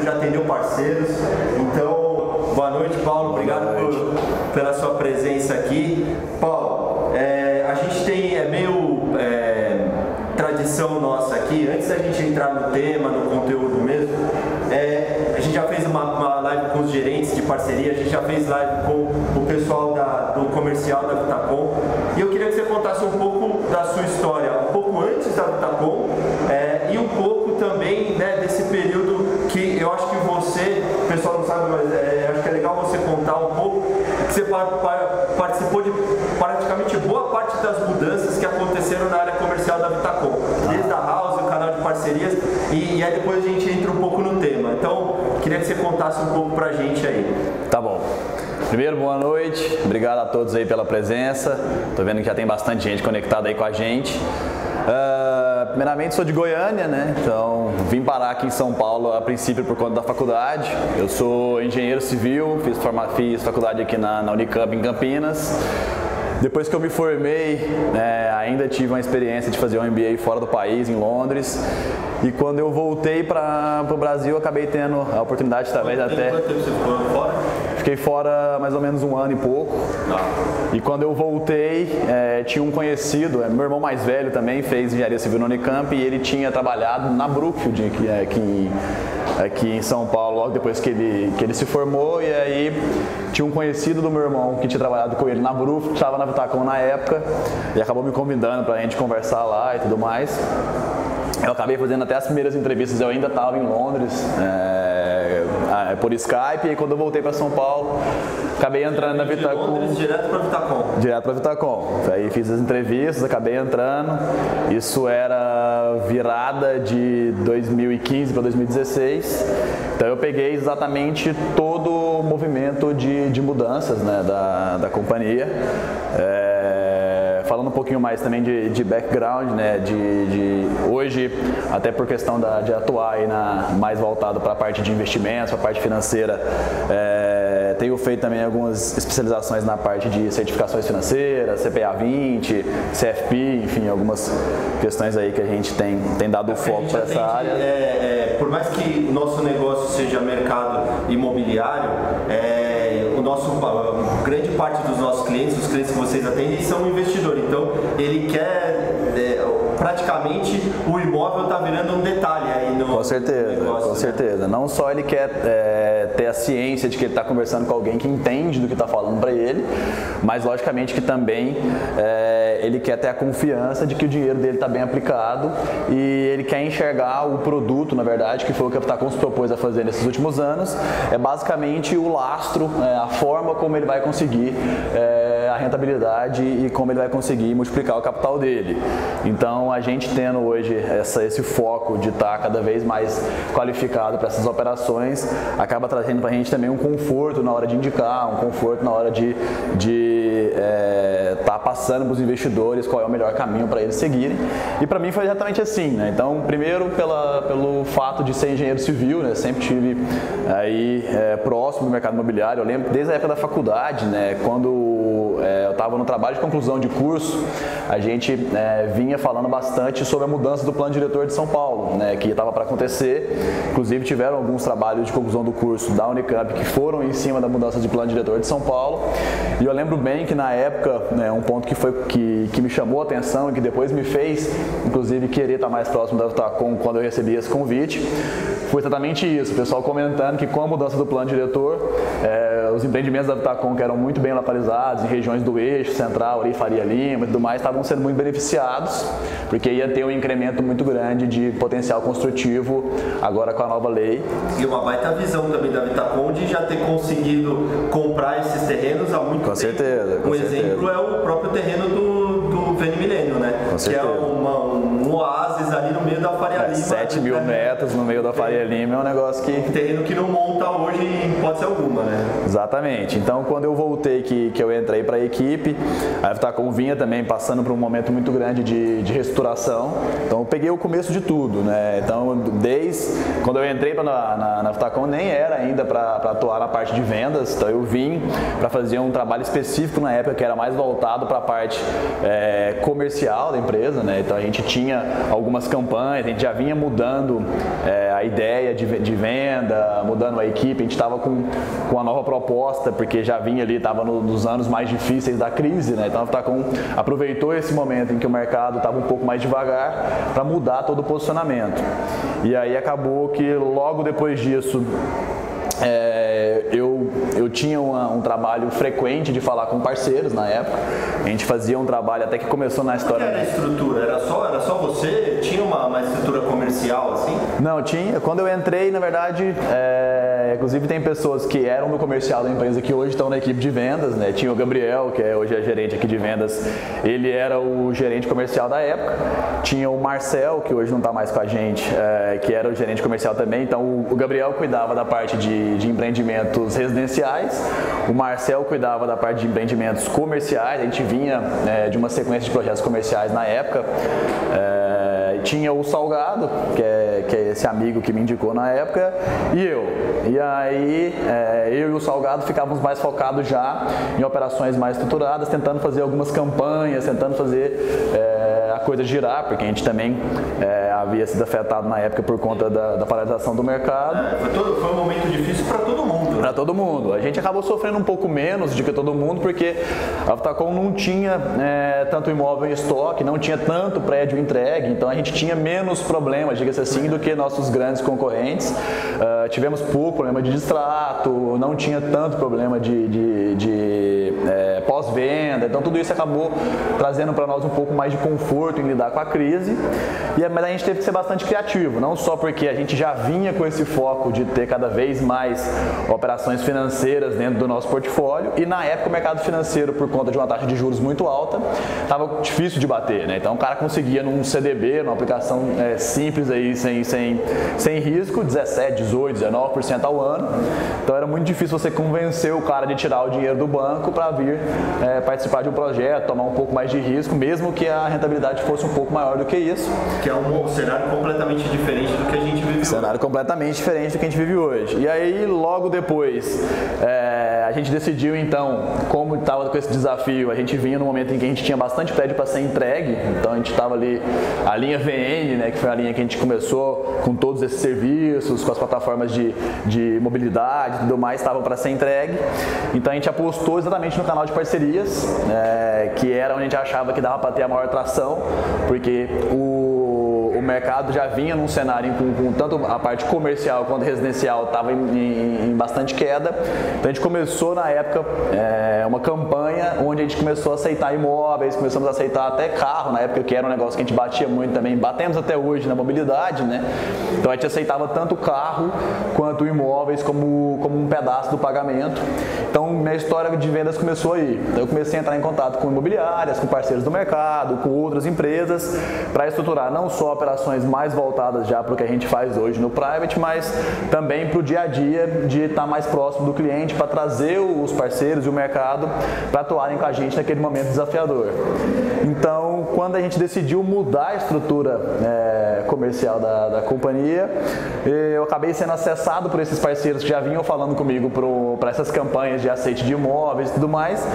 já atendeu parceiros. Então, boa noite, Paulo. Obrigado pela sua presença aqui. Paulo, a gente tem, meio tradição nossa aqui, antes da gente entrar no tema, no conteúdo mesmo, a gente já fez uma live com os gerentes de parceria, a gente já fez live com o pessoal do comercial da Vitacom, e eu queria que você contasse um pouco da sua história, um pouco antes da Vitacom, e um pouco também, né, desse período que eu acho que você, o pessoal não sabe, mas acho que é legal você contar um pouco, que você participou de praticamente boa parte das mudanças que aconteceram na área comercial da Vitacom, desde a House, o canal de parcerias, e aí depois a gente entra um pouco no tema. Então, queria que você contasse um pouco pra gente aí. Tá bom. Primeiro, boa noite. Obrigado a todos aí pela presença. Tô vendo que já tem bastante gente conectada aí com a gente. Primeiramente, sou de Goiânia, né? Então, vim parar aqui em São Paulo a princípio por conta da faculdade. Eu sou engenheiro civil, fiz faculdade aqui na Unicamp em Campinas. Depois que eu me formei, ainda tive uma experiência de fazer um MBA fora do país, em Londres. E quando eu voltei para o Brasil, eu acabei tendo a oportunidade, talvez até... Quanto tempo você ficou fora? Fiquei fora mais ou menos 1 ano e pouco. E quando eu voltei, tinha um conhecido, meu irmão mais velho também, fez engenharia civil na Unicamp, e ele tinha trabalhado na Brookfield, aqui em São Paulo, logo depois que ele se formou. E aí tinha um conhecido do meu irmão que tinha trabalhado com ele na Brookfield, que estava na Vitacom na época, e acabou me convidando para a gente conversar lá e tudo mais. Eu acabei fazendo até as primeiras entrevistas, eu ainda estava em Londres, por Skype, e quando eu voltei para São Paulo, acabei entrando na Vitacom. Londres, direto para Vitacom? Direto para Vitacom. Aí fiz as entrevistas, acabei entrando. Isso era virada de 2015 para 2016. Então eu peguei exatamente todo o movimento de mudanças, né, da companhia. Falando um pouquinho mais também de background, né, hoje, até por questão de atuar aí mais voltado para a parte de investimentos, para a parte financeira, tenho feito também algumas especializações na parte de certificações financeiras, CPA 20, CFP, enfim, algumas questões aí que a gente tem dado foco para essa área. Por mais que o nosso negócio seja mercado imobiliário, grande parte dos nossos clientes, os clientes que vocês atendem, são investidores. Então, ele quer, praticamente, o imóvel está virando um detalhe aí no negócio. Com certeza. Não só ele quer ter a ciência de que ele está conversando com alguém que entende do que está falando para ele, mas, logicamente, que também ele quer ter a confiança de que o dinheiro dele está bem aplicado, e ele quer enxergar o produto, na verdade, que foi o que a Vitacom se propôs a fazer nesses últimos anos, é basicamente o lastro, a forma como ele vai conseguir a rentabilidade e como ele vai conseguir multiplicar o capital dele. Então, a gente tendo hoje esse foco de estar cada vez mais qualificado para essas operações, acaba trazendo para a gente também um conforto na hora de indicar, um conforto na hora de estar passando para os investidores qual é o melhor caminho para eles seguirem. E para mim foi exatamente assim, né? Então, primeiro pelo fato de ser engenheiro civil, né? Sempre tive aí próximo do mercado imobiliário. Eu lembro desde a época da faculdade, né? Quando eu estava no trabalho de conclusão de curso, a gente vinha falando bastante sobre a mudança do plano diretor de São Paulo, né? Que estava para acontecer. Inclusive tiveram alguns trabalhos de conclusão do curso da Unicamp que foram em cima da mudança de plano diretor de São Paulo. E eu lembro bem que na época, um ponto que me chamou a atenção e que depois me fez, inclusive, querer estar mais próximo da Vitacom quando eu recebi esse convite, foi exatamente isso. O pessoal comentando que com a mudança do plano diretor, os empreendimentos da Vitacom, que eram muito bem localizados em regiões do eixo central, ali, Faria Lima e tudo mais, estavam sendo muito beneficiados, porque ia ter um incremento muito grande de potencial construtivo agora com a nova lei. E uma baita visão também da Vitacom de já ter conseguido comprar esses terrenos há muito tempo. Com certeza. Um exemplo é o próprio terreno do Vene Milênio, né? Com certeza. Que é um oásis ali no meio da Faria Lima. 7 mil metros no meio da Faria Lima é um negócio que... Um terreno que não monta hoje em hipótese alguma, né? Exatamente. Então, quando eu voltei, que eu entrei para a equipe, a Vitacom vinha também passando por um momento muito grande de reestruturação. Então, eu peguei o começo de tudo, né? Então, desde quando eu entrei na Vitacom, nem era ainda para atuar na parte de vendas. Então, eu vim para fazer um trabalho específico na época, que era mais voltado para a parte comercial da empresa, né? Então, a gente tinha algumas algumas campanhas, a gente já vinha mudando a ideia de venda, mudando a equipe, a gente estava com a nova proposta, porque já vinha ali, estava nos anos mais difíceis da crise, né? Então a Aftacom aproveitou esse momento em que o mercado estava um pouco mais devagar para mudar todo o posicionamento. E aí acabou que logo depois disso eu tinha um trabalho frequente de falar com parceiros na época. A gente fazia um trabalho até que começou na história. Como era a estrutura? Era só você? Tinha uma estrutura comercial assim? Não, tinha. Quando eu entrei, na verdade, inclusive tem pessoas que eram do comercial da empresa que hoje estão na equipe de vendas, né? Tinha o Gabriel, que hoje é gerente aqui de vendas, ele era o gerente comercial da época. Tinha o Marcel, que hoje não está mais com a gente, que era o gerente comercial também. Então o Gabriel cuidava da parte de empreendimentos residenciais, o Marcel cuidava da parte de empreendimentos comerciais. A gente vinha de uma sequência de projetos comerciais na época. Tinha o Salgado, que é esse amigo que me indicou na época, e eu. E aí eu e o Salgado ficávamos mais focados já em operações mais estruturadas, tentando fazer algumas campanhas, tentando fazer a coisa girar, porque a gente também havia sido afetado na época por conta da paralisação do mercado. Foi um momento difícil para todo mundo. Para todo mundo. A gente acabou sofrendo um pouco menos do que todo mundo, porque a Aftacom não tinha tanto imóvel em estoque, não tinha tanto prédio entregue, então a gente tinha menos problemas, diga-se assim, do que nossos grandes concorrentes. Tivemos pouco problema de distrato, não tinha tanto problema de pós-venda, então tudo isso acabou trazendo para nós um pouco mais de conforto em lidar com a crise. Mas a gente teve que ser bastante criativo, não só porque a gente já vinha com esse foco de ter cada vez mais operações financeiras dentro do nosso portfólio, e na época o mercado financeiro, por conta de uma taxa de juros muito alta, estava difícil de bater, né? Então o cara conseguia num CDB, numa aplicação simples aí, sem risco, 17, 18, 19% ao ano. Então era muito difícil você convencer o cara de tirar o dinheiro do banco para vir participar de um projeto, tomar um pouco mais de risco, mesmo que a rentabilidade fosse um pouco maior do que isso. Que é um cenário completamente diferente do que a gente vive hoje. Cenário completamente diferente do que a gente vive hoje. E aí, logo depois, a gente decidiu, então, como estava com esse desafio, a gente vinha no momento em que a gente tinha bastante prédio para ser entregue, então a gente estava ali, a linha VN, né, que foi a linha que a gente começou com todos esses serviços, com as plataformas de mobilidade e tudo mais, estavam para ser entregue. Então a gente apostou exatamente no canal de parcerias, que era onde a gente achava que dava para ter a maior tração, porque o mercado já vinha num cenário com tanto a parte comercial quanto residencial estava em bastante queda. Então a gente começou na época uma campanha onde a gente começou a aceitar imóveis, começamos a aceitar até carro na época, que era um negócio que a gente batia muito também, batemos até hoje na mobilidade, né? Então a gente aceitava tanto carro quanto imóveis como um pedaço do pagamento. Então minha história de vendas começou aí. Então eu comecei a entrar em contato com imobiliárias, com parceiros do mercado, com outras empresas, para estruturar não só operações mais voltadas já para o que a gente faz hoje no private, mas também para o dia a dia de estar mais próximo do cliente, para trazer os parceiros e o mercado para atuarem com a gente naquele momento desafiador. Então, quando a gente decidiu mudar a estrutura comercial da companhia, eu acabei sendo acessado por esses parceiros que já vinham falando comigo para essas campanhas de aceite de imóveis e tudo mais,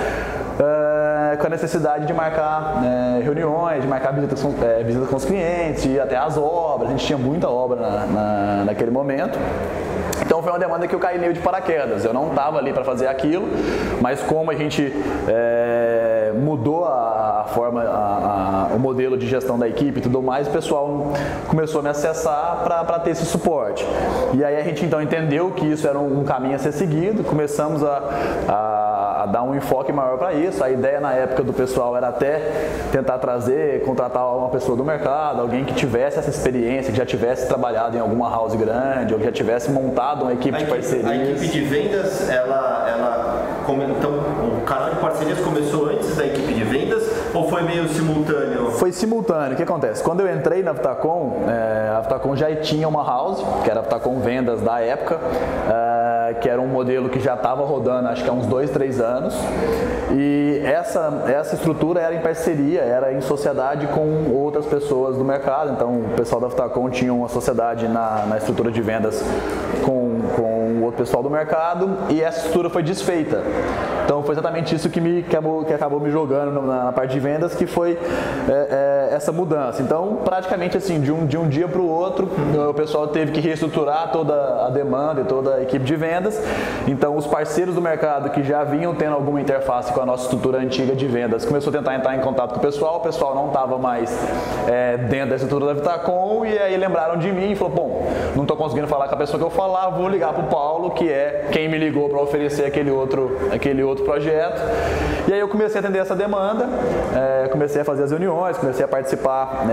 com a necessidade de marcar reuniões, de marcar visitas com os clientes, e até as obras. A gente tinha muita obra naquele momento. Então foi uma demanda que eu caí meio de paraquedas. Eu não estava ali para fazer aquilo, mas como a gente mudou a forma, o modelo de gestão da equipe e tudo mais, o pessoal começou a me acessar para ter esse suporte. E aí a gente então entendeu que isso era um caminho a ser seguido, começamos a dar um enfoque maior para isso. A ideia na época do pessoal era até tentar contratar uma pessoa do mercado, alguém que tivesse essa experiência, que já tivesse trabalhado em alguma house grande, ou que já tivesse montado uma equipe de parcerias. A equipe de vendas, então, o canal de parcerias começou antes da equipe de vendas ou foi meio simultâneo? Foi simultâneo. O que acontece? Quando eu entrei na Aftacom, a Aftacom já tinha uma house, que era a Aftacom Vendas da época, que era um modelo que já estava rodando acho que há uns 2, 3 anos, e essa estrutura era em parceria, era em sociedade com outras pessoas do mercado. Então o pessoal da Aftacom tinha uma sociedade na estrutura de vendas com outro pessoal do mercado e essa estrutura foi desfeita. Então foi exatamente isso que acabou me jogando na parte de vendas, que foi essa mudança. Então praticamente assim, de um dia para o outro, o pessoal teve que reestruturar toda a demanda e toda a equipe de vendas. Então os parceiros do mercado que já vinham tendo alguma interface com a nossa estrutura antiga de vendas começou a tentar entrar em contato com o pessoal não estava mais dentro da estrutura da Vitacom, e aí lembraram de mim e falou, bom, não estou conseguindo falar com a pessoa que eu falava, vou ligar para o Paulo, que é quem me ligou para oferecer aquele outro projeto. E aí eu comecei a atender essa demanda, comecei a fazer as reuniões, comecei a participar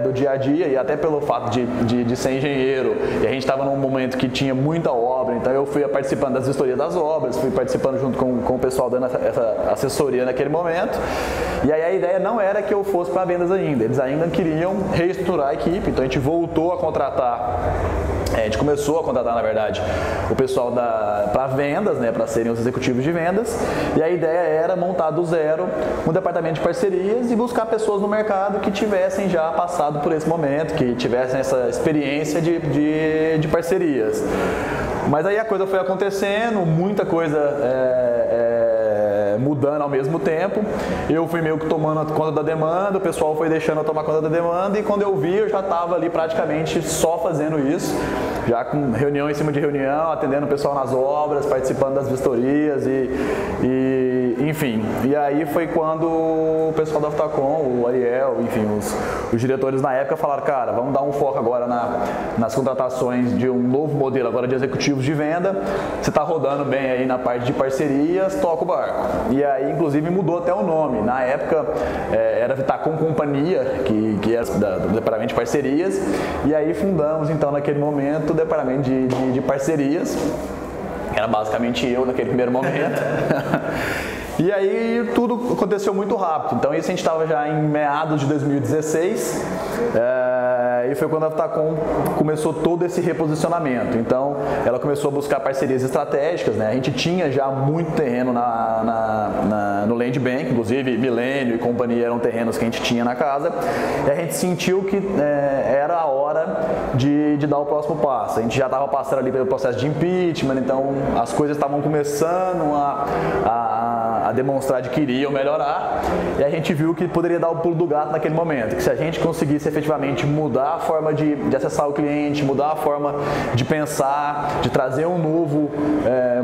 do dia a dia, e até pelo fato de ser engenheiro, e a gente estava num momento que tinha muita obra, então eu fui participando das vistorias das obras, fui participando junto com o pessoal dando essa assessoria naquele momento. E aí a ideia não era que eu fosse para vendas ainda, eles ainda queriam reestruturar a equipe, então a gente voltou a contratar. A gente começou a contratar, na verdade, o pessoal para vendas, para serem os executivos de vendas, e a ideia era montar do zero um departamento de parcerias e buscar pessoas no mercado que tivessem já passado por esse momento, que tivessem essa experiência de parcerias. Mas aí a coisa foi acontecendo, muita coisa mudando ao mesmo tempo. Eu fui meio que tomando conta da demanda, o pessoal foi deixando eu tomar conta da demanda, e quando eu vi, eu já estava ali praticamente só fazendo isso, já com reunião em cima de reunião, atendendo o pessoal nas obras, participando das vistorias enfim. E aí foi quando o pessoal da Vitacom, o Ariel, enfim, os diretores na época falaram, cara, vamos dar um foco agora nas contratações de um novo modelo agora de executivos de venda, você está rodando bem aí na parte de parcerias, toca o barco. E aí, inclusive, mudou até o nome. Na época, era Vitacom Companhia, que era do departamento de parcerias, e aí fundamos, então, naquele momento, o departamento de parcerias. Era basicamente eu naquele primeiro momento. E aí tudo aconteceu muito rápido. Então isso a gente estava já em meados de 2016, e foi quando a Vitacom começou todo esse reposicionamento. Então ela começou a buscar parcerias estratégicas, né? A gente tinha já muito terreno no Land Bank, inclusive Milênio e companhia eram terrenos que a gente tinha na casa, e a gente sentiu que era a hora de dar o próximo passo. A gente já estava passando ali pelo processo de impeachment, então as coisas estavam começando a demonstrar de que iriam melhorar, e a gente viu que poderia dar o pulo do gato naquele momento, que se a gente conseguisse efetivamente mudar a forma de acessar o cliente, mudar a forma de pensar, de trazer um novo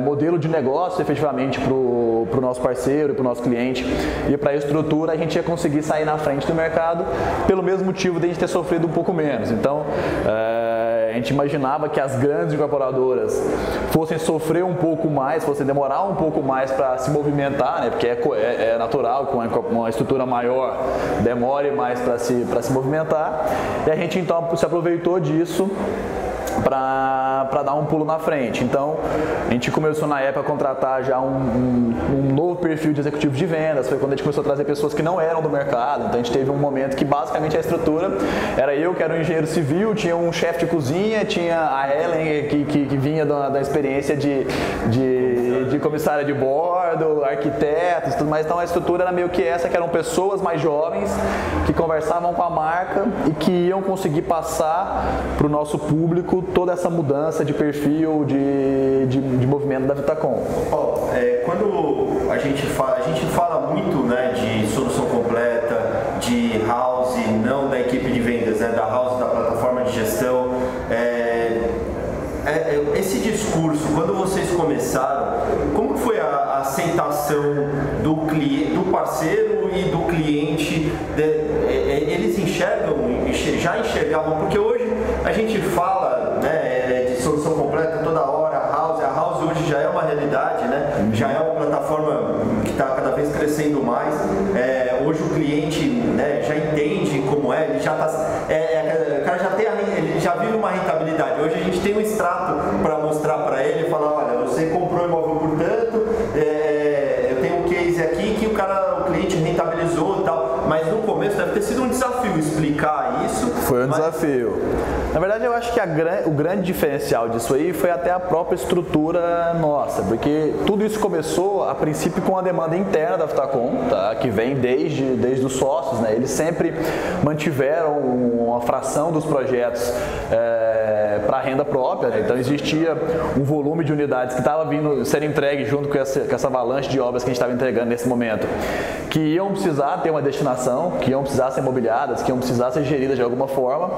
modelo de negócio efetivamente para o nosso parceiro, para o nosso cliente e para a estrutura, a gente ia conseguir sair na frente do mercado, pelo mesmo motivo de a gente ter sofrido um pouco menos. Então a gente imaginava que as grandes incorporadoras fossem sofrer um pouco mais, fossem demorar um pouco mais para se movimentar, né? Porque é natural que uma estrutura maior demore mais para se movimentar, e a gente então se aproveitou disso para dar um pulo na frente. Então a gente começou na época a contratar já um novo perfil de executivo de vendas. Foi quando a gente começou a trazer pessoas que não eram do mercado. Então a gente teve um momento que basicamente a estrutura era eu, que era um engenheiro civil, tinha um chefe de cozinha, tinha a Ellen que vinha da experiência de comissária de bordo, arquitetos e tudo mais. Então a estrutura era meio que essa, que eram pessoas mais jovens que conversavam com a marca e que iam conseguir passar para o nosso público toda essa mudança de perfil, de movimento da Vitacom. Quando a gente fala muito, né, de solução completa, de house, não da equipe de vendas, né, da house, da plataforma de gestão, esse discurso, quando vocês começaram, como foi a aceitação do parceiro e do cliente? Eles já enxergavam, porque hoje a gente fala, né, de solução completa toda hora, a house hoje já é uma realidade, né? Já é uma plataforma que está cada vez crescendo mais. Hoje o cliente, né, já entende como ele já está, o cara ele já vive uma rentabilidade. Hoje a gente tem um extrato para mostrar para ele e falar, olha, você comprou imóvel por tanto, eu tenho um case aqui que o cliente rentabilizou e tal, mas no começo deve ter sido um desafio explicar isso. Foi um desafio. Na verdade, eu acho que o grande diferencial disso aí foi até a própria estrutura nossa, porque tudo isso começou, a princípio, com a demanda interna da Vitacom, tá? Que vem desde os sócios, né? Eles sempre mantiveram uma fração dos projetos para renda própria, né? Então existia um volume de unidades que estava vindo ser entregue junto com essa avalanche de obras que a gente estava entregando nesse momento, que iam precisar ter uma destinação, que iam precisar ser imobiliadas, que iam precisar ser geridas de alguma forma.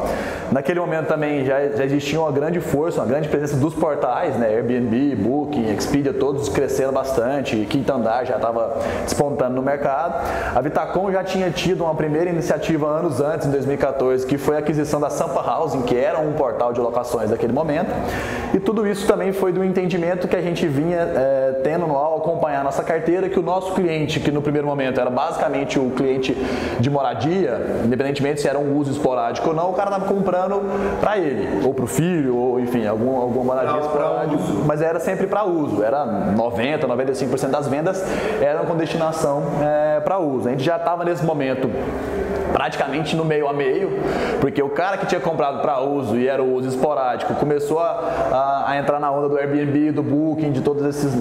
Naquele momento também já existia uma grande força, uma grande presença dos portais, né? Airbnb, Booking, Expedia, todos crescendo bastante, Quinto Andar já estava despontando no mercado. A Vitacom já tinha tido uma primeira iniciativa anos antes, em 2014, que foi a aquisição da Sampa Housing, que era um portal de locações daquele momento. E tudo isso também foi do entendimento que a gente vinha tendo ao acompanhar a nossa carteira, que o nosso cliente, que no primeiro momento era basicamente o cliente de moradia, independentemente se era um uso esporádico ou não, o cara estava comprando para ele, ou para o filho, ou enfim, alguma moradia esporádica, mas era sempre para uso, era 90%, 95% das vendas eram com destinação para uso. A gente já estava nesse momento praticamente no meio a meio, porque o cara que tinha comprado para uso e era o uso esporádico começou a entrar na onda do Airbnb, do Booking, de todos esses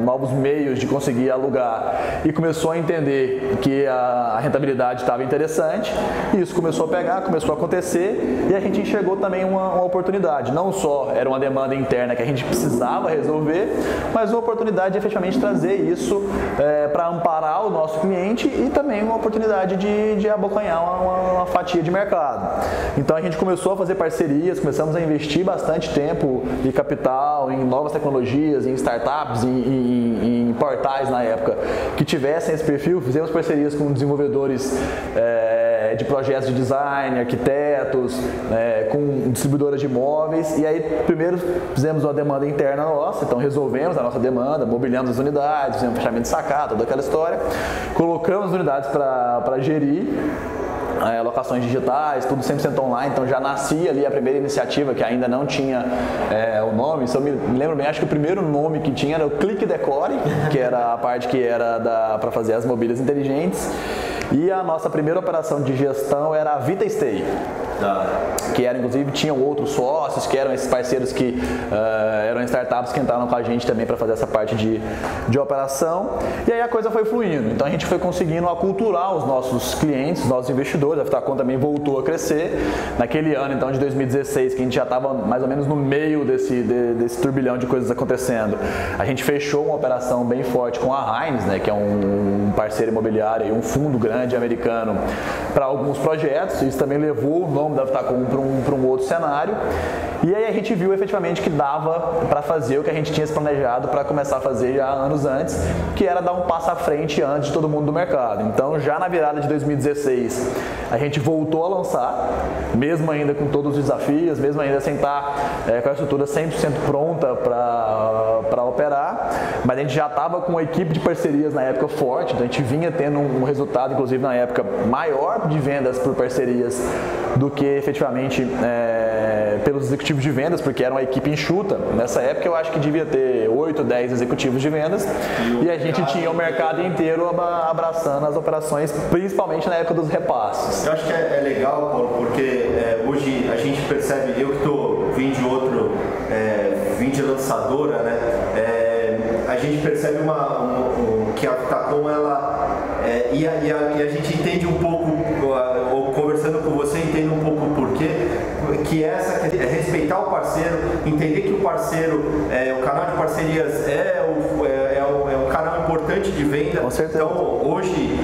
novos meios de conseguir alugar, e começou a entender que a rentabilidade estava interessante, e isso começou a pegar, começou a acontecer, e a gente enxergou também uma oportunidade. Não só era uma demanda interna que a gente precisava resolver, mas uma oportunidade de efetivamente trazer isso para amparar o nosso cliente, e também uma oportunidade de abocanhar uma fatia de mercado. Então a gente começou a fazer parcerias, começamos a investir bastante tempo e capital em novas tecnologias, em startups, em portais na época que tivessem esse perfil. Fizemos parcerias com desenvolvedores de projetos de design, arquitetos, com distribuidoras de imóveis, e aí primeiro fizemos uma demanda interna nossa, então resolvemos a nossa demanda, mobiliamos as unidades, fizemos fechamento de sacada, toda aquela história, colocamos as unidades para gerir, locações digitais, tudo 100% online, então já nascia ali a primeira iniciativa, que ainda não tinha o nome. Se eu me lembro bem, acho que o primeiro nome que tinha era o Clique Decore, que era a parte que era para fazer as mobílias inteligentes, e a nossa primeira operação de gestão era a Vita Stay, que era, inclusive, tinham outros sócios, que eram esses parceiros que eram startups que entraram com a gente também para fazer essa parte de operação, e aí a coisa foi fluindo. Então a gente foi conseguindo aculturar os nossos clientes, os nossos investidores. A Vitacom também voltou a crescer naquele ano, então, de 2016, que a gente já estava mais ou menos no meio desse turbilhão de coisas acontecendo. A gente fechou uma operação bem forte com a Hines, né, que é um parceiro imobiliário e um fundo grande americano para alguns projetos. Isso também levou o nome da Vitacom para um outro cenário, e aí a gente viu efetivamente que dava para fazer o que a gente tinha se planejado para começar a fazer já anos antes, que era dar um passo à frente antes de todo mundo do mercado. Então, já na virada de 2016, a gente voltou a lançar, mesmo ainda com todos os desafios, mesmo ainda sem estar com a estrutura 100% pronta para operar, mas a gente já estava com uma equipe de parcerias na época forte, então a gente vinha tendo um resultado, inclusive na época, maior de vendas por parcerias do que efetivamente pelos executivos de vendas, porque era uma equipe enxuta. Nessa época eu acho que devia ter 8, 10 executivos de vendas, e a gente tinha o mercado inteiro abraçando as operações, principalmente na época dos repasses. Eu acho que é legal, Paulo, porque hoje a gente percebe, eu que estou vindo de outro, vim de lançadora, né? A gente percebe que a Vitacom, e a gente entende um pouco, ou conversando com você, entende um pouco o porquê, que é respeitar o parceiro, entender que o parceiro, o canal de parcerias é um canal importante de venda. Com certeza. Então, hoje,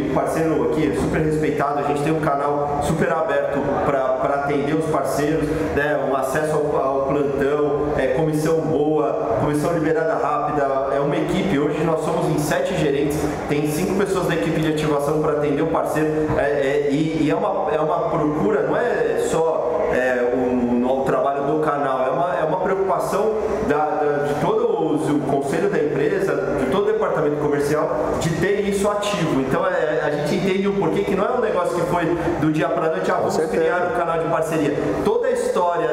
o parceiro aqui é super respeitado, a gente tem um canal super aberto para atender os parceiros, né, um acesso ao plantão, comissão boa, comissão liberada rápida, é uma equipe. Hoje nós somos em 7 gerentes, tem 5 pessoas da equipe de ativação para atender o parceiro, e é uma procura, não é só o trabalho do canal, é uma preocupação de todo o conselho da empresa, de todo o departamento comercial, de ter isso ativo. Então a gente entende o porquê, que não é um negócio que foi do dia para a noite, vamos criar um canal de parceria. Toda a história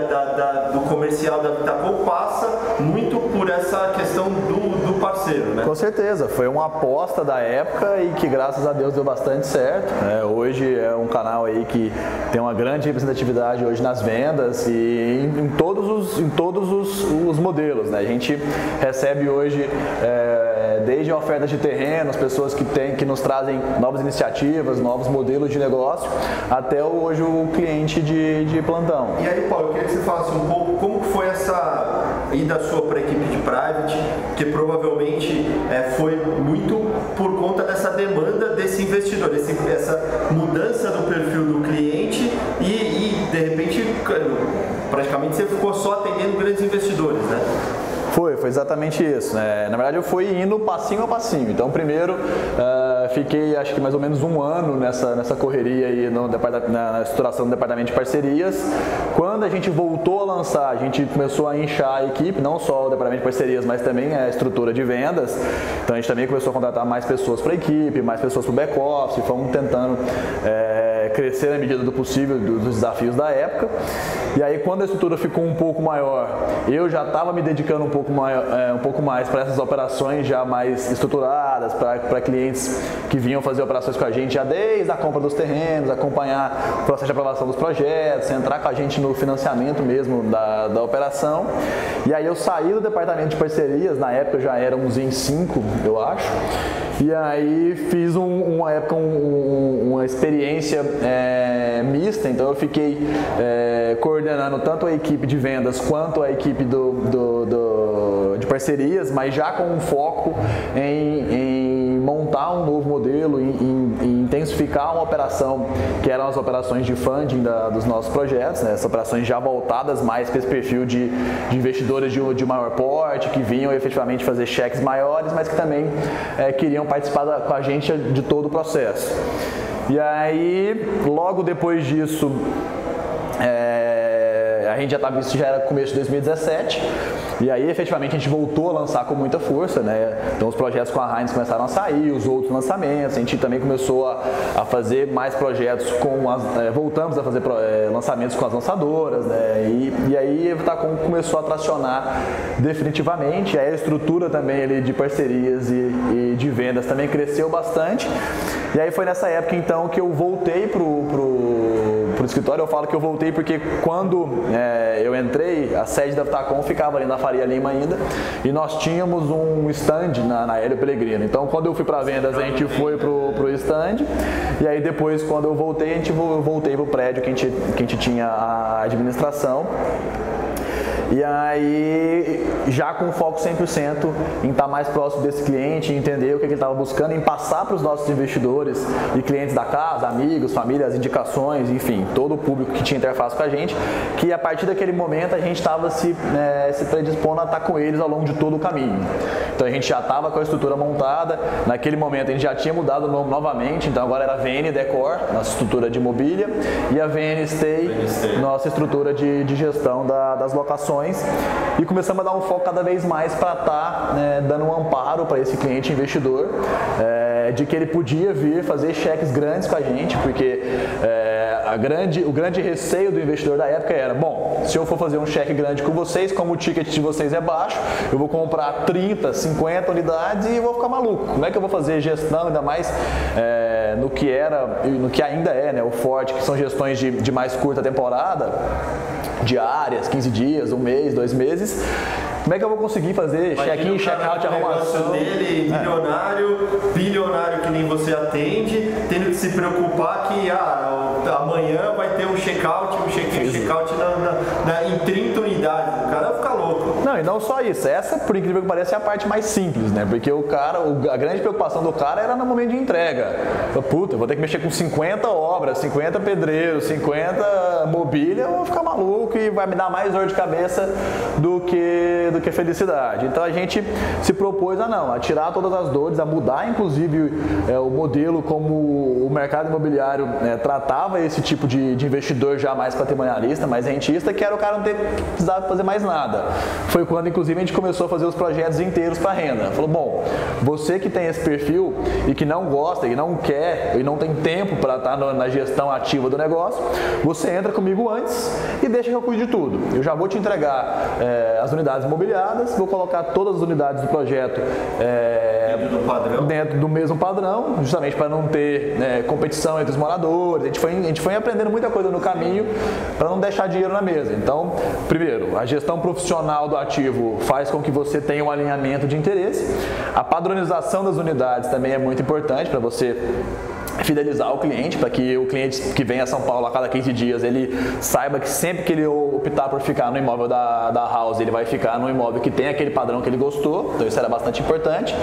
do comercial da Vitacom passa muito por essa questão do parceiro, né? Com certeza, foi uma aposta da época e que graças a Deus deu bastante certo. Hoje é um canal aí que tem uma grande representatividade hoje nas vendas e em todos os modelos, né? A gente recebe hoje desde ofertas de terrenos, pessoas que nos trazem novas iniciativas, novos modelos de negócio, até hoje o cliente de plantão. E aí, Paulo, eu queria que você falasse um pouco como foi essa ida sua para a equipe de private, que provavelmente foi muito por conta dessa demanda desse investidor, essa mudança do perfil do cliente e de repente, praticamente você ficou só atendendo grandes investidores, né? Foi exatamente isso, né? Na verdade eu fui indo passinho a passinho. Então primeiro fiquei acho que mais ou menos um ano nessa correria aí na estruturação do departamento de parcerias. Quando a gente voltou a lançar, a gente começou a inchar a equipe, não só o departamento de parcerias, mas também a estrutura de vendas. Então a gente também começou a contratar mais pessoas para a equipe, mais pessoas para o back-office, fomos tentando crescer na medida do possível dos desafios da época. E aí quando a estrutura ficou um pouco maior, eu já estava me dedicando um pouco mais para essas operações já mais estruturadas, para clientes que vinham fazer operações com a gente já desde a compra dos terrenos, acompanhar o processo de aprovação dos projetos, entrar com a gente no financiamento mesmo da operação. E aí eu saí do departamento de parcerias, na época já éramos em 5, eu acho. E aí fiz uma experiência mista, então eu fiquei coordenando tanto a equipe de vendas quanto a equipe de parcerias, mas já com um foco em montar um novo modelo, em intensificar uma operação que eram as operações de funding dos nossos projetos, né? Essas operações já voltadas mais para esse perfil de investidores de maior porte, que vinham efetivamente fazer cheques maiores, mas que também queriam participar com a gente de todo o processo. E aí, logo depois disso, a gente isso já era começo de 2017, e aí efetivamente a gente voltou a lançar com muita força, né? Então os projetos com a Heinz começaram a sair, os outros lançamentos, a gente também começou a fazer mais projetos voltamos a fazer lançamentos com as lançadoras, né? E aí a Evitacom começou a tracionar definitivamente, a estrutura também ali de parcerias e de vendas também cresceu bastante, e aí foi nessa época então que eu voltei pro escritório. Eu falo que eu voltei porque quando eu entrei, a sede da Evitacom ficava ali na Faria Lima ainda, e nós tínhamos um stand na Hélio Pellegrino. Então quando eu fui para vendas, a gente foi pro stand, e aí depois quando eu voltei, eu voltei pro prédio que a gente tinha a administração. E aí, já com foco 100% em estar mais próximo desse cliente, em entender o que ele estava buscando, em passar para os nossos investidores e clientes da casa, amigos, família, as indicações, enfim, todo o público que tinha interface com a gente, que a partir daquele momento a gente estava se predispondo a estar com eles ao longo de todo o caminho. Então a gente já estava com a estrutura montada, naquele momento a gente já tinha mudado o nome novamente, então agora era VN Decor, nossa estrutura de mobília, e a VN Stay, nossa estrutura de gestão das locações. E começamos a dar um foco cada vez mais para estar dando um amparo para esse cliente investidor, de que ele podia vir fazer cheques grandes com a gente, porque o grande receio do investidor da época era: bom, se eu for fazer um cheque grande com vocês, como o ticket de vocês é baixo, eu vou comprar 30, 50 unidades e vou ficar maluco. Como é que eu vou fazer gestão, ainda mais no que ainda é, né, o forte, que são gestões de mais curta temporada, diárias, 15 dias, um mês, 2 meses. Como é que eu vou conseguir fazer check-in, check-out, arrumação? Dele, bilionário que nem você atende, tendo que se preocupar que amanhã vai ter um check-out, check-in, check-out em 30 unidades. O cara vai ficar louco. Não, e não só isso. Essa, por incrível que pareça, é a parte mais simples, né? Porque a grande preocupação do cara era no momento de entrega. Puta, eu vou ter que mexer com 50 obras, 50 pedreiros, 50 mobília, eu vou ficar maluco e vai me dar mais dor de cabeça do que felicidade. Então a gente se propôs a tirar todas as dores, a mudar inclusive o modelo como o mercado imobiliário tratava esse tipo de investidor já mais patrimonialista, mais rentista, que era o cara não precisava fazer mais nada. Foi foi quando, inclusive, a gente começou a fazer os projetos inteiros para renda. Falou, bom, você que tem esse perfil e que não gosta, e não quer, e não tem tempo para estar na gestão ativa do negócio, você entra comigo antes e deixa que eu cuide de tudo. Eu já vou te entregar as unidades imobiliadas, vou colocar todas as unidades do projeto dentro do mesmo padrão, justamente para não ter competição entre os moradores. A gente foi aprendendo muita coisa no caminho para não deixar dinheiro na mesa. Então, primeiro, a gestão profissional do ativo faz com que você tenha um alinhamento de interesse. A padronização das unidades também é muito importante para você fidelizar o cliente, para que o cliente que vem a São Paulo a cada 15 dias, ele saiba que sempre que ele optar por ficar no imóvel da House, ele vai ficar no imóvel que tem aquele padrão que ele gostou. Então isso era bastante importante,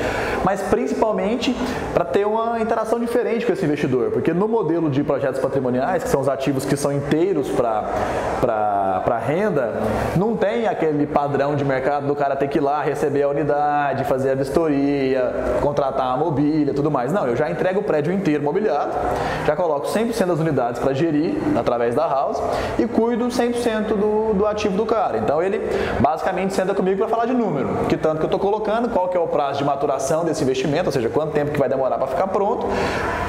mas principalmente para ter uma interação diferente com esse investidor, porque no modelo de projetos patrimoniais, que são os ativos que são inteiros para renda, não tem aquele padrão de mercado do cara ter que ir lá receber a unidade, fazer a vistoria, contratar a mobília, tudo mais. Não, eu já entrego o prédio inteiro mobiliado, já coloco 100% das unidades para gerir através da House e cuido 100% do ativo do cara. Então ele basicamente senta comigo para falar de número, que tanto que eu estou colocando, qual que é o prazo de maturação desse investimento, ou seja, quanto tempo que vai demorar para ficar pronto,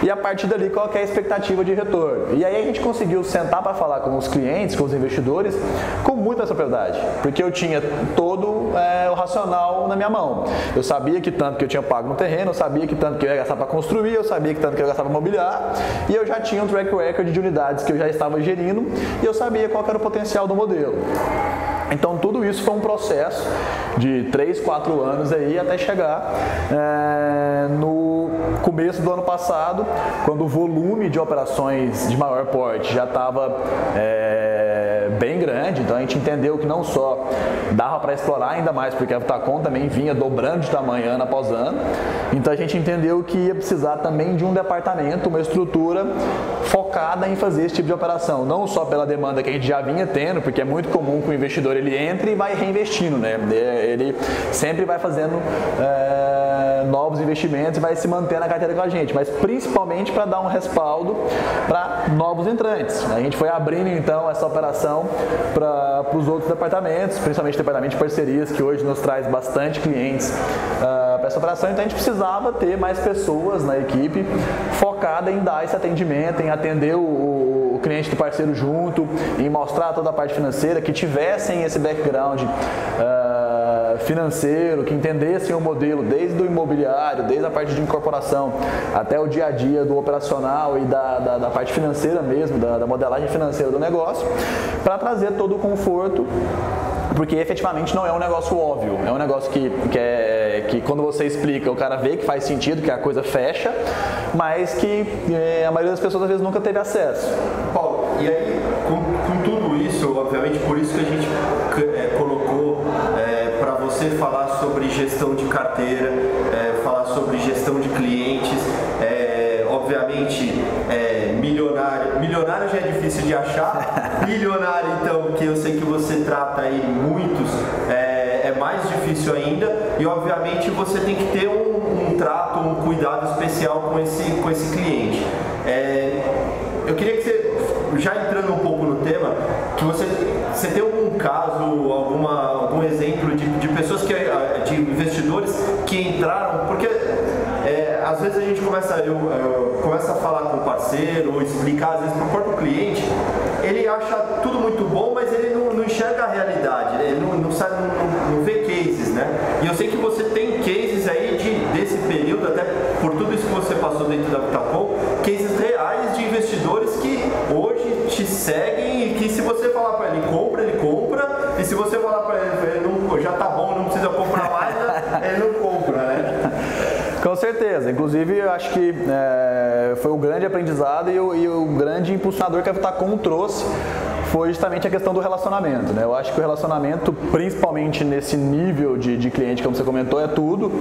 e a partir dali qual que é a expectativa de retorno. E aí a gente conseguiu sentar para falar com os clientes, com os investidores, com muita propriedade, porque eu tinha todo o racional na minha mão. Eu sabia que tanto que eu tinha pago no terreno, eu sabia que tanto que eu ia gastar para construir, eu sabia que tanto que eu ia gastar para mobiliar, e eu já tinha um track record de unidades que eu já estava gerindo, e eu sabia qual era o potencial do modelo. Então tudo isso foi um processo de 3, 4 anos aí até chegar no começo do ano passado, quando o volume de operações de maior porte já estava bem grande. Então a gente entendeu que não só dava para explorar ainda mais, porque a Vitacom também vinha dobrando de tamanho ano após ano. Então a gente entendeu que ia precisar também de um departamento, uma estrutura focada em fazer esse tipo de operação, não só pela demanda que a gente já vinha tendo, porque é muito comum que o investidor ele entre e vai reinvestindo, né? Ele sempre vai fazendo novos investimentos e vai se manter na carteira com a gente, mas principalmente para dar um respaldo para novos entrantes. A gente foi abrindo então essa operação para os outros departamentos, principalmente o departamento de parcerias, que hoje nos traz bastante clientes para essa operação. Então a gente precisava ter mais pessoas na equipe focada em dar esse atendimento, em atender o cliente do parceiro junto, em mostrar toda a parte financeira, que tivessem esse background financeiro, que entendessem o modelo desde o imobiliário, desde a parte de incorporação até o dia a dia do operacional e da parte financeira mesmo, da modelagem financeira do negócio, para trazer todo o conforto, porque efetivamente não é um negócio óbvio, é um negócio que quando você explica, o cara vê que faz sentido, que a coisa fecha, mas que a maioria das pessoas às vezes nunca teve acesso. Paulo, e aí com tudo isso, obviamente por isso que a gente colocou para você falar sobre gestão de carteira, falar sobre gestão de clientes, obviamente milionário já é difícil de achar, milionário então, que eu sei que você trata aí muitos, é mais difícil ainda, e obviamente você tem que ter um trato, um cuidado especial com esse cliente. Eu queria que você, já entrando um pouco no tema, que você tem algum caso, algum exemplo de pessoas de investidores que entraram, porque às vezes a gente começa a falar com o parceiro, ou explicar às vezes para o próprio cliente, ele acha tudo muito bom, mas ele não enxerga a realidade, ele não vê cases, né? E eu sei que você tem cases aí desse período, até por tudo isso que você passou dentro da Vitacom, cases reais de investidores que hoje te seguem e que se você falar para ele compra, e se você falar para ele não, já tá bom, não precisa comprar mais, ele não compra, né? Com certeza, inclusive eu acho que foi um grande aprendizado e o grande impulsionador que a Vitacom trouxe foi justamente a questão do relacionamento, né? Eu acho que o relacionamento, principalmente nesse nível de cliente, como você comentou, é tudo,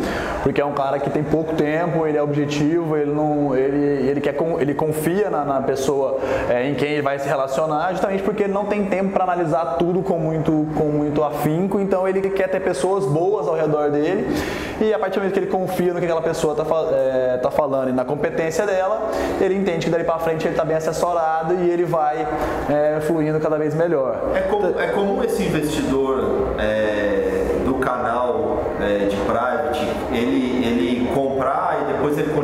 porque é um cara que tem pouco tempo, ele é objetivo, ele confia na pessoa em quem ele vai se relacionar, justamente porque ele não tem tempo para analisar tudo com muito afinco, então ele quer ter pessoas boas ao redor dele, e a partir do momento que ele confia no que aquela pessoa está falando e na competência dela, ele entende que dali para frente ele está bem assessorado e ele vai fluindo cada vez melhor. É comum esse investidor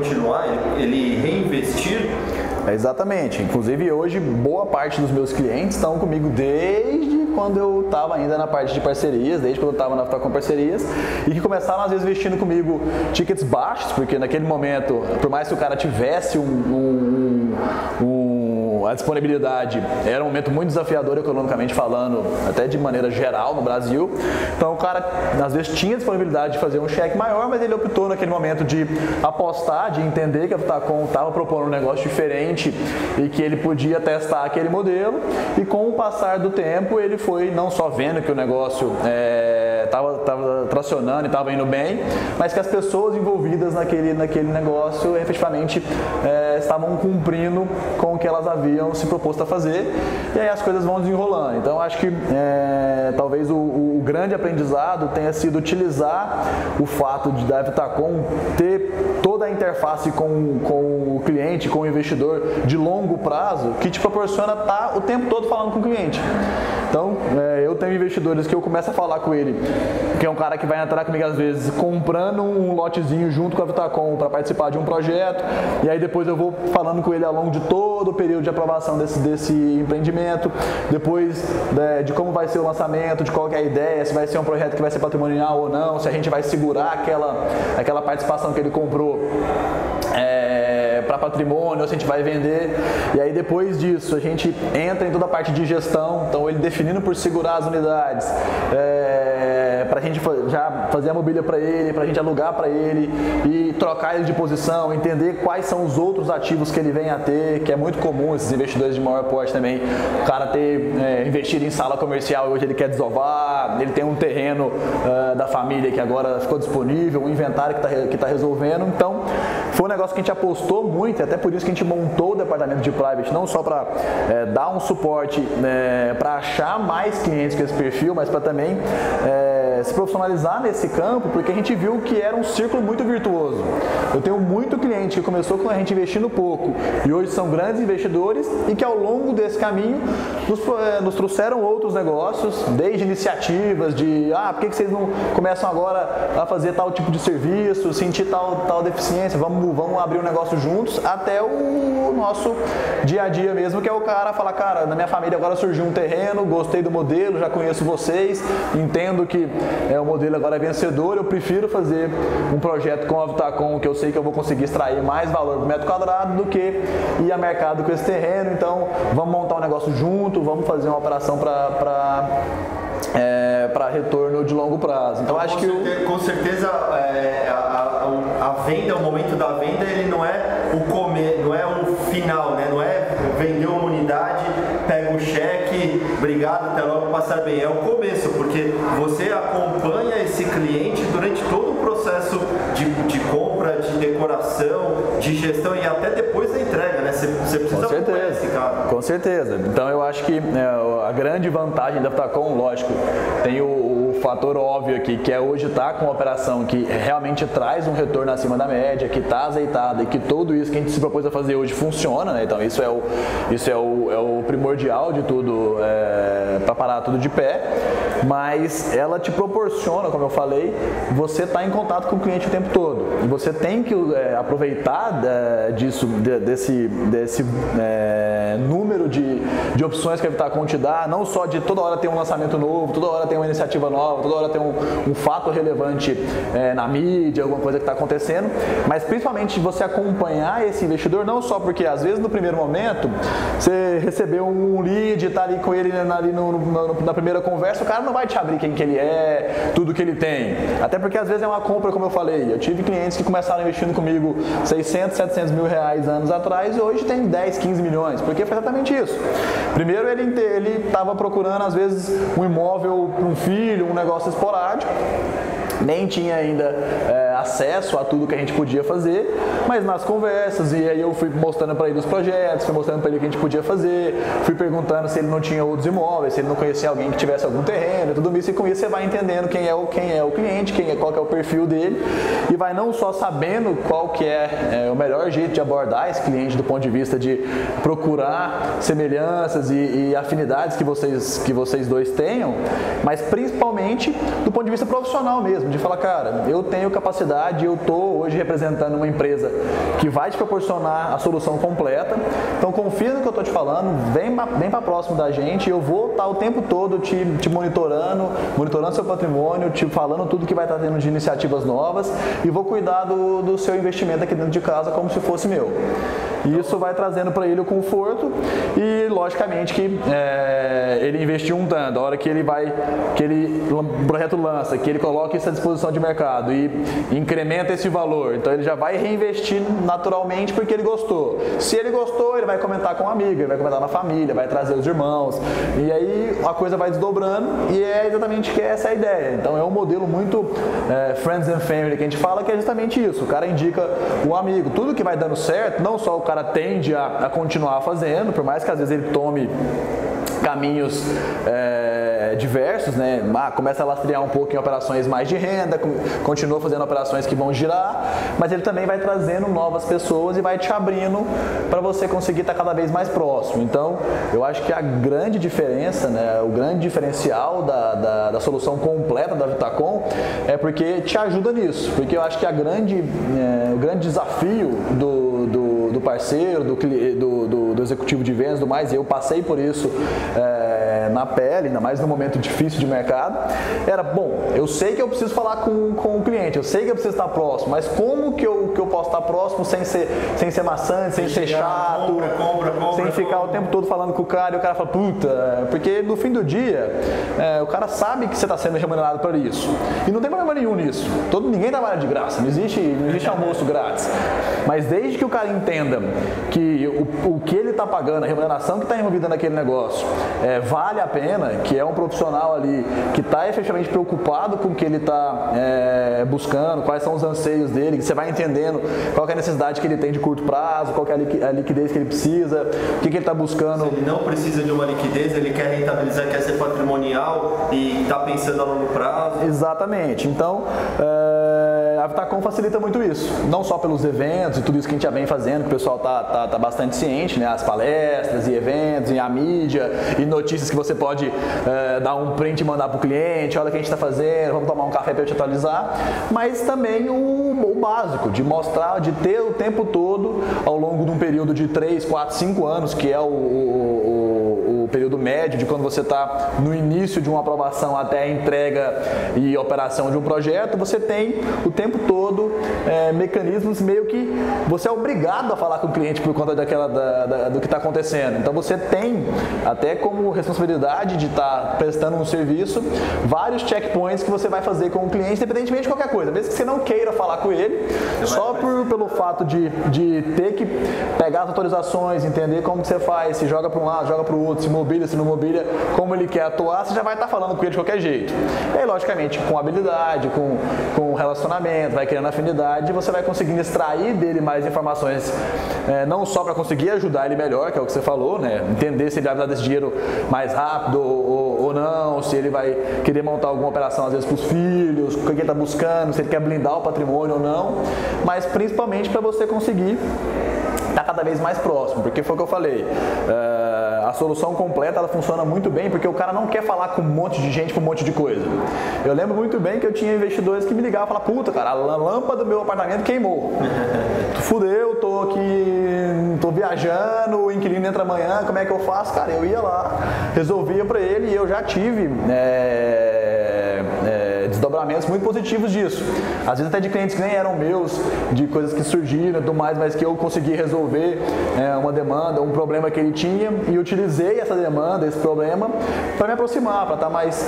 continuar, ele reinvestir? Exatamente. Inclusive hoje boa parte dos meus clientes estão comigo desde quando eu estava ainda na parte de parcerias, desde quando eu estava na Vitacom Parcerias, e que começaram às vezes investindo comigo tickets baixos, porque naquele momento, por mais que o cara tivesse a disponibilidade, era um momento muito desafiador economicamente falando, até de maneira geral no Brasil. Então o cara às vezes tinha disponibilidade de fazer um cheque maior, mas ele optou naquele momento de apostar, de entender que a Vitacom estava propondo um negócio diferente e que ele podia testar aquele modelo, e com o passar do tempo ele foi não só vendo que o negócio estava tracionando e estava indo bem, mas que as pessoas envolvidas naquele negócio efetivamente estavam cumprindo com o que elas haviam se proposto a fazer, e aí as coisas vão desenrolando. Então acho que talvez o grande aprendizado tenha sido utilizar o fato da Vitacom ter toda a interface com o cliente, com o investidor de longo prazo, que te proporciona estar o tempo todo falando com o cliente. Então, eu tenho investidores que eu começo a falar com ele, que é um cara que vai entrar comigo às vezes comprando um lotezinho junto com a Vitacom para participar de um projeto, e aí depois eu vou falando com ele ao longo de todo o período de aprovação desse empreendimento, depois de como vai ser o lançamento, de qual que é a ideia, se vai ser um projeto que vai ser patrimonial ou não, se a gente vai segurar aquela participação que ele comprou para patrimônio, ou se a gente vai vender. E aí depois disso a gente entra em toda a parte de gestão, então ele definindo por segurar as unidades, para a gente já fazer a mobília para ele, para a gente alugar para ele e trocar ele de posição, entender quais são os outros ativos que ele vem a ter, que é muito comum esses investidores de maior porte também, o cara ter investido em sala comercial e hoje ele quer desovar, ele tem um terreno da família que agora ficou disponível, um inventário que está resolvendo. Então foi um negócio que a gente apostou muito, até por isso que a gente montou o departamento de private, não só para dar um suporte para achar mais clientes com esse perfil, mas para também se profissionalizar nesse campo, porque a gente viu que era um círculo muito virtuoso. Eu tenho muito cliente que começou com a gente investindo pouco e hoje são grandes investidores, e que ao longo desse caminho nos trouxeram outros negócios, desde iniciativas de por que vocês não começam agora a fazer tal tipo de serviço, sentir tal deficiência, vamos abrir um negócio juntos, até o nosso dia a dia mesmo, que é o cara falar, cara, na minha família agora surgiu um terreno, gostei do modelo, já conheço vocês, entendo que o modelo agora é vencedor, eu prefiro fazer um projeto com a Vitacom, que eu sei que eu vou conseguir extrair mais valor por metro quadrado do que ir a mercado com esse terreno. Então vamos montar um negócio junto, vamos fazer uma operação para retorno de longo prazo. Então acho que com certeza a venda, o momento da venda, ele não é não é o final, né? Não é vender uma unidade, pega o cheque, obrigado, até logo, passar bem. É o começo, porque você acompanha esse cliente durante todo o processo de compra, de decoração, de gestão e até depois da entrega, né? Você precisa acompanhar esse cara. Com certeza. Então eu acho que a grande vantagem da Vitacom, lógico, tem o fator óbvio aqui, que é hoje estar com uma operação que realmente traz um retorno acima da média, que está azeitada e que tudo isso que a gente se propôs a fazer hoje funciona, né? Então isso é o primordial de tudo, para parar tudo de pé, mas ela te proporciona, como eu falei, você está em contato com o cliente o tempo todo, e você tem que aproveitar desse número de opções que a Vitacom te dá, não só de toda hora ter um lançamento novo, toda hora tem uma iniciativa nova, toda hora tem um fato relevante na mídia, alguma coisa que está acontecendo, mas principalmente você acompanhar esse investidor, não só porque às vezes no primeiro momento você recebeu um lead, está ali com ele na primeira conversa, o cara não vai te abrir quem que ele é, tudo que ele tem, até porque às vezes é uma compra, como eu falei, eu tive clientes que começaram investindo comigo 600, 700 mil reais anos atrás e hoje tem 10, 15 milhões, porque foi exatamente isso. Primeiro ele estava procurando às vezes um imóvel para um filho, um negócio esporádico, nem tinha ainda acesso a tudo que a gente podia fazer, mas nas conversas, e aí eu fui mostrando para ele os projetos, fui mostrando para ele o que a gente podia fazer, fui perguntando se ele não tinha outros imóveis, se ele não conhecia alguém que tivesse algum terreno, tudo isso, e com isso você vai entendendo quem é o cliente, qual que é o perfil dele, e vai não só sabendo qual que é o melhor jeito de abordar esse cliente do ponto de vista de procurar semelhanças e afinidades que vocês dois tenham, mas principalmente do ponto de vista profissional mesmo, de falar, cara, eu tenho capacidade capacidade, eu estou hoje representando uma empresa que vai te proporcionar a solução completa. Então confia no que eu estou te falando, vem para próximo da gente, eu vou estar o tempo todo te monitorando seu patrimônio, te falando tudo que vai estar tendo de iniciativas novas e vou cuidar do seu investimento aqui dentro de casa como se fosse meu. E isso vai trazendo para ele o conforto e, logicamente, que ele investiu um tanto. A hora que o projeto lança, que ele coloca isso à disposição de mercado e incrementa esse valor, então ele já vai reinvestir naturalmente porque ele gostou. Se ele gostou, ele vai comentar com a amiga, ele vai comentar na família, vai trazer os irmãos. E aí a coisa vai desdobrando e é exatamente que essa é a ideia. Então é um modelo muito friends and family que a gente fala, que é justamente isso. O cara indica o amigo. Tudo que vai dando certo, não só o cara tende a continuar fazendo, por mais que às vezes ele tome caminhos diversos, né? Começa a lastrear um pouco em operações mais de renda, continua fazendo operações que vão girar, mas ele também vai trazendo novas pessoas e vai te abrindo para você conseguir estar cada vez mais próximo. Então, eu acho que a grande diferença, né, o grande diferencial da solução completa da Vitacom é porque te ajuda nisso, porque eu acho que o grande desafio do parceiro, do executivo de vendas, do mais, eu passei por isso na pele, ainda mais no momento difícil de mercado, era, bom, eu sei que eu preciso falar com o cliente, eu sei que eu preciso estar próximo, mas como que eu posso estar próximo sem ser maçante, sem ser chato, sem ficar o tempo todo falando com o cara e o cara fala, puta, porque no fim do dia, o cara sabe que você está sendo remunerado por isso, e não tem problema nenhum nisso, ninguém trabalha de graça, não existe almoço grátis, mas desde que o cara entenda que o que ele está pagando, a remuneração que está envolvida naquele negócio, vale a pena, que é um profissional ali que está efetivamente preocupado com o que ele está buscando, quais são os anseios dele, que você vai entendendo qual é a necessidade que ele tem de curto prazo, qual é a liquidez que ele precisa, o que ele está buscando. Se ele não precisa de uma liquidez, ele quer rentabilizar, quer ser patrimonial e está pensando a longo prazo. Exatamente. Então, a Vitacom facilita muito isso, não só pelos eventos e tudo isso que a gente já vem fazendo, que o pessoal tá bastante ciente, né? As palestras e eventos, e a mídia, e notícias que você pode dar um print e mandar para o cliente, olha o que a gente está fazendo, vamos tomar um café para eu te atualizar, mas também o básico, de mostrar, de ter o tempo todo, ao longo de um período de 3, 4, 5 anos, que é o período médio de quando você está no início de uma aprovação até a entrega e operação de um projeto, você tem o tempo todo mecanismos meio que você é obrigado a falar com o cliente por conta do que está acontecendo. Então você tem até como responsabilidade de estar prestando um serviço vários checkpoints que você vai fazer com o cliente, independentemente de qualquer coisa, mesmo que você não queira falar com ele, só pelo fato de ter que pegar as autorizações, entender como que você faz, se joga para um lado, joga para o outro, se mobília, se não mobília, como ele quer atuar, você já vai estar falando com ele de qualquer jeito. E aí, logicamente, com habilidade, com relacionamento, vai criando afinidade, você vai conseguindo extrair dele mais informações, não só para conseguir ajudar ele melhor, que é o que você falou, né? Entender se ele vai precisar desse dinheiro mais rápido ou não, se ele vai querer montar alguma operação às vezes para os filhos, o que ele está buscando, se ele quer blindar o patrimônio ou não, mas principalmente para você conseguir estar cada vez mais próximo, porque foi o que eu falei, a solução completa ela funciona muito bem porque o cara não quer falar com um monte de gente por um monte de coisa. Eu lembro muito bem que eu tinha investidores que me ligavam e falavam, puta cara, a lâmpada do meu apartamento queimou, fudeu, tô aqui, tô viajando, o inquilino entra amanhã, como é que eu faço? Cara, eu ia lá, resolvia para ele e eu já tive desdobramentos muito positivos disso. Às vezes até de clientes que nem eram meus, de coisas que surgiram e tudo mais, mas que eu consegui resolver uma demanda, um problema que ele tinha e utilizei essa demanda, esse problema, para me aproximar, para estar mais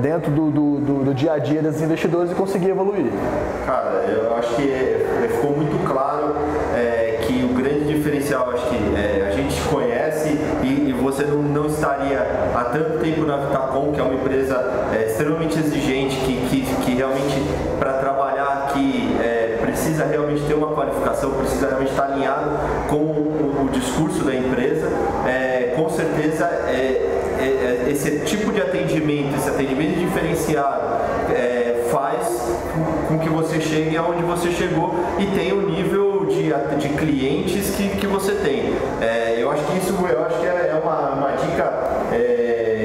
dentro do dia a dia desses investidores e conseguir evoluir. Cara, eu acho que ficou muito claro que o grande diferencial, acho que a gente conhece e você não estaria há tanto tempo na Vitacom, que é uma empresa extremamente exigente, que realmente para trabalhar aqui precisa realmente ter uma qualificação, precisa realmente estar alinhado com o discurso da empresa. Com certeza esse tipo de atendimento, esse atendimento diferenciado faz com que você chegue aonde você chegou e tenha o nível de clientes que você tem. Eu acho que é uma dica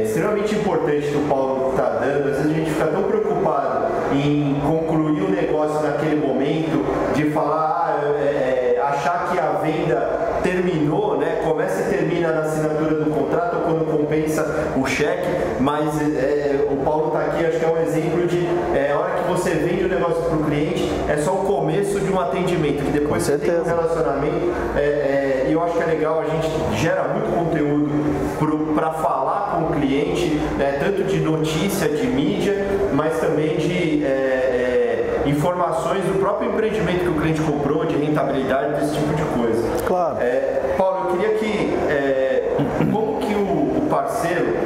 extremamente importante que o Paulo está dando. Às vezes a gente fica tão preocupado em concluir o negócio naquele momento, de falar, achar que a venda terminou, né? Começa e termina na assinatura do contrato ou quando compensa o cheque, mas o Paulo está aqui, acho que é um exemplo de a hora que você vende o negócio para o cliente, é só o começo de um atendimento, que depois você tem um relacionamento, e eu acho que é legal, a gente gera muito conteúdo para falar com o cliente, tanto de notícia, de mídia, mas também de informações do próprio empreendimento que o cliente comprou, de rentabilidade, desse tipo de coisa. Claro. Paulo, eu queria que, como que o parceiro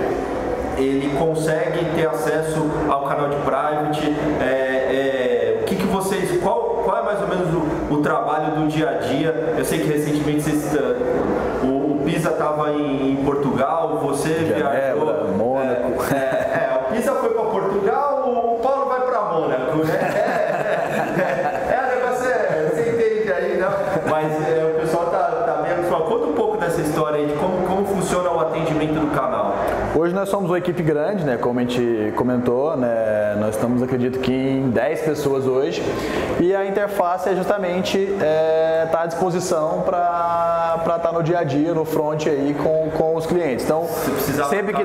ele consegue ter acesso ao canal de private, o que vocês, qual é mais ou menos o trabalho do dia a dia? Eu sei que recentemente o Pisa estava em Portugal, você viajou, Mônaco. O Pisa foi para Portugal, o Paulo vai para Mônaco, né? O negócio você entende aí, não? Mas o pessoal tá vendo, só conta um pouco dessa história aí de como funciona o atendimento do canal. Hoje nós somos uma equipe grande, né, como a gente comentou, né, nós estamos, acredito que em 10 pessoas hoje, e a interface é justamente estar à disposição para estar no dia a dia, no front aí com os clientes. Então, sempre que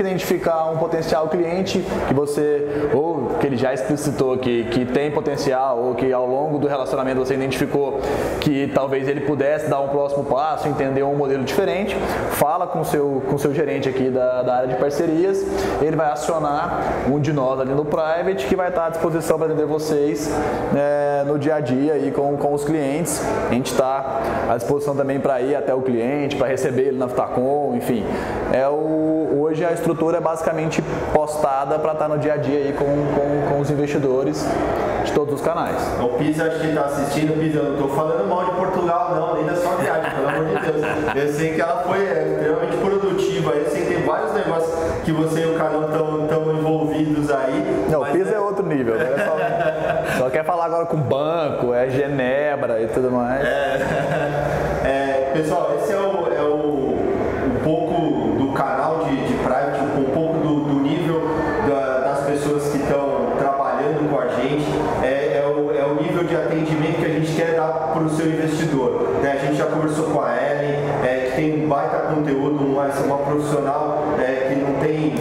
identificar um potencial cliente que você, ou que ele já explicitou que tem potencial, ou que ao longo do relacionamento você identificou que talvez ele pudesse dar um próximo passo, entender um modelo diferente, fala com o seu gerente aqui da área de parcerias, ele vai acionar um de nós ali no private que vai estar à disposição para atender vocês no dia a dia aí com os clientes. A gente está à disposição também para ir até o cliente, para receber ele na Vitacom, enfim. Hoje a estrutura é basicamente postada para estar no dia a dia aí com os investidores de todos os canais. O Pisa, acho que está assistindo, Pisa, eu não estou falando mal de Portugal não, nem da sua viagem, pelo amor de Deus. Eu sei que ela foi extremamente produtiva, eu sei que tem vários negócios que você e o canal estão envolvidos aí. Não, o Pisa é outro nível, né? Só quer falar agora com banco, Genebra e tudo mais. Pessoal, esse é um pouco do canal de private, um pouco do nível das pessoas que estão trabalhando com a gente, é o nível de atendimento que a gente quer dar para o seu investidor. Né? A gente já conversou com a Ellen, que tem um baita conteúdo, uma profissional que não tem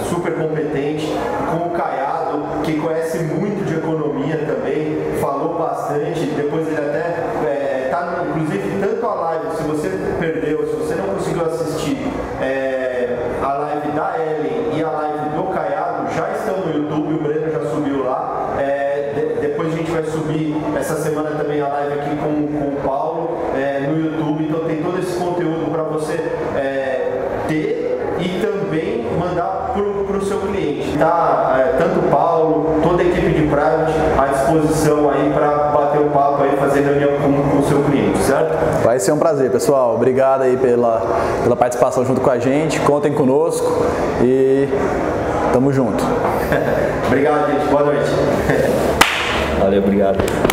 super competente, com o Caiado, que conhece muito de economia também, falou bastante, depois ele até está, inclusive, tanto a live, se você perdeu, se você não conseguiu assistir a live da Ellen e a live do Caiado, já estão no YouTube, o Breno já subiu lá, depois a gente vai subir essa semana também a live aqui com o Paulo no YouTube, então tem todo esse conteúdo para você ter e também mandar para o seu cliente. Tá, tanto o Paulo, toda a equipe de private à disposição aí para bater o papo aí, fazer reunião com o seu cliente, certo? Vai ser um prazer, pessoal. Obrigado aí pela participação junto com a gente. Contem conosco e tamo junto. Obrigado, gente. Boa noite. Valeu, obrigado.